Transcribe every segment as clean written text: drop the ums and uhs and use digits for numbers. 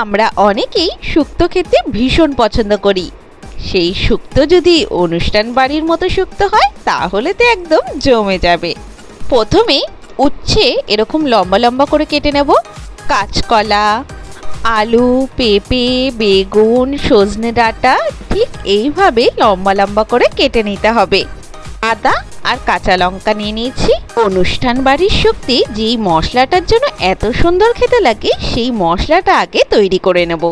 আমরা অনেকেই শুক্তো খেতে ভীষণ পছন্দ করি। সেই শুক্তো যদি অনুষ্ঠান বাড়ির মতো শুক্তো হয় তাহলে তো একদম জমে যাবে। প্রথমে উচ্ছে এরকম লম্বা লম্বা করে কেটে নেব। কাঁচকলা, আলু, পেঁপে, বেগুন, সজনে ডাঁটা ঠিক এইভাবে লম্বা লম্বা করে কেটে নিতে হবে। আদা আর কাঁচা লঙ্কা নিয়ে নিয়েছি। অনুষ্ঠান বাড়ির শুক্তি যেই মশলাটার জন্য এত সুন্দর খেতে লাগে সেই মশলাটা আগে তৈরি করে নেব।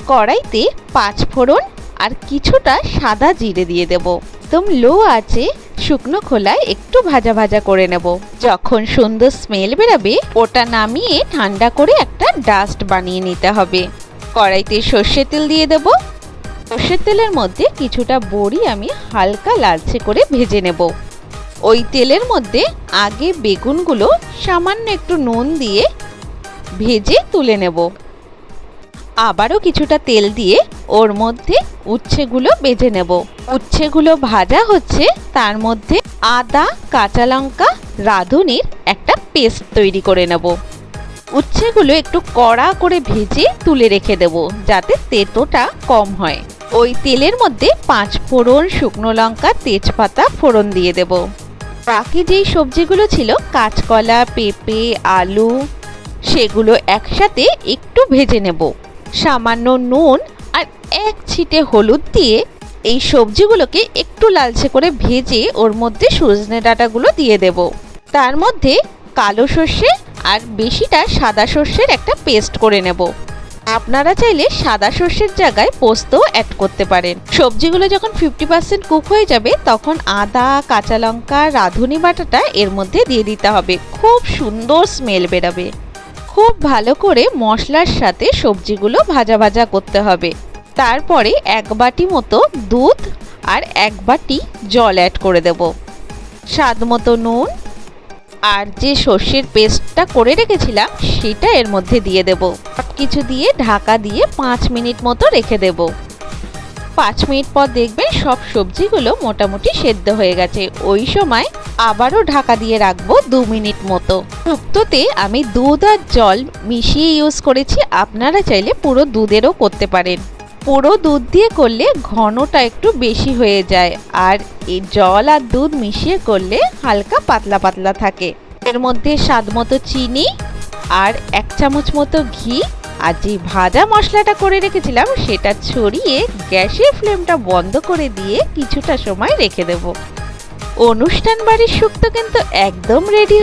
কড়াইতে 5 ফোড়ন আর কিছুটা সাদা জিরে দিয়ে দেব। একদম লো আছে শুকনো খোলায় একটু ভাজা ভাজা করে নেব। যখন সুন্দর স্মেল বেরাবে ওটা নামিয়ে ঠান্ডা করে একটা ডাস্ট বানিয়ে নিতে হবে। কড়াইতে সর্ষের তেল দিয়ে দেব। সর্ষের তেলের মধ্যে কিছুটা বড়ি আমি হালকা লালচে করে ভেজে নেব। ওই তেলের মধ্যে আগে বেগুনগুলো সামান্য একটু নুন দিয়ে ভেজে তুলে নেব। আবারও কিছুটা তেল দিয়ে ওর মধ্যে উচ্ছেগুলো ভেজে নেব। উচ্ছেগুলো ভাজা হচ্ছে তার মধ্যে আদা, কাঁচা লঙ্কা, রাঁধুনির একটা পেস্ট তৈরি করে নেব। উচ্ছেগুলো একটু কড়া করে ভেজে তুলে রেখে দেব যাতে তেতোটা কম হয়। ওই তেলের মধ্যে 5 ফোড়ন, শুকনো লঙ্কা, তেজপাতা ফোড়ন দিয়ে দেব। বাকি যেই সবজিগুলো ছিল কাঁচকলা, পেঁপে, আলু সেগুলো একসাথে একটু ভেজে নেব। সামান্য নুন আর 1 ছিটে হলুদ দিয়ে এই সবজিগুলোকে একটু লালচে করে ভেজে ওর মধ্যে সজনে ডাঁটাগুলো দিয়ে দেব। তার মধ্যে কালো সর্ষে আর বেশিটা সাদা সর্ষের একটা পেস্ট করে নেব। আপনারা চাইলে সাদা সর্ষের জায়গায় পোস্ত অ্যাড করতে পারেন। সবজিগুলো যখন 50% কুক হয়ে যাবে তখন আদা, কাঁচা লঙ্কা, রাঁধুনি বাটাটা এর মধ্যে দিয়ে দিতে হবে। খুব সুন্দর স্মেল বেরাবে। খুব ভালো করে মশলার সাথে সবজিগুলো ভাজা ভাজা করতে হবে। তারপরে 1 বাটি মতো দুধ আর 1 বাটি জল অ্যাড করে দেব। স্বাদ মতো নুন আর যে সর্ষের পেস্টটা করে রেখেছিলাম সেটা এর মধ্যে দিয়ে দেব। সব কিছু দিয়ে ঢাকা দিয়ে 5 মিনিট মতো রেখে দেব। 5 মিনিট পর দেখবেন সব সবজিগুলো মোটামুটি সেদ্ধ হয়ে গেছে। ওই সময় আবারও ঢাকা দিয়ে রাখবো 2 মিনিট মতো। শুক্তোতে আমি দুধ আর জল মিশিয়ে ইউজ করেছি। আপনারা চাইলে পুরো দুধেরও করতে পারেন। পুরো দুধ দিয়ে করলে ঘনটা একটু বেশি হয়ে যায় আর এই জল আর দুধ মিশিয়ে করলে হালকা পাতলা পাতলা থাকে। এর মধ্যে স্বাদ মতো চিনি আর 1 চামচ মতো ঘি আর যে ভাজা মশলাটা করে রেখেছিলাম সেটা ছড়িয়ে গ্যাসের ফ্লেমটা বন্ধ করে দিয়ে কিছুটা সময় রেখে দেব। অনুষ্ঠান বাড়ির শুক্তো কিন্তু একদম রেডি।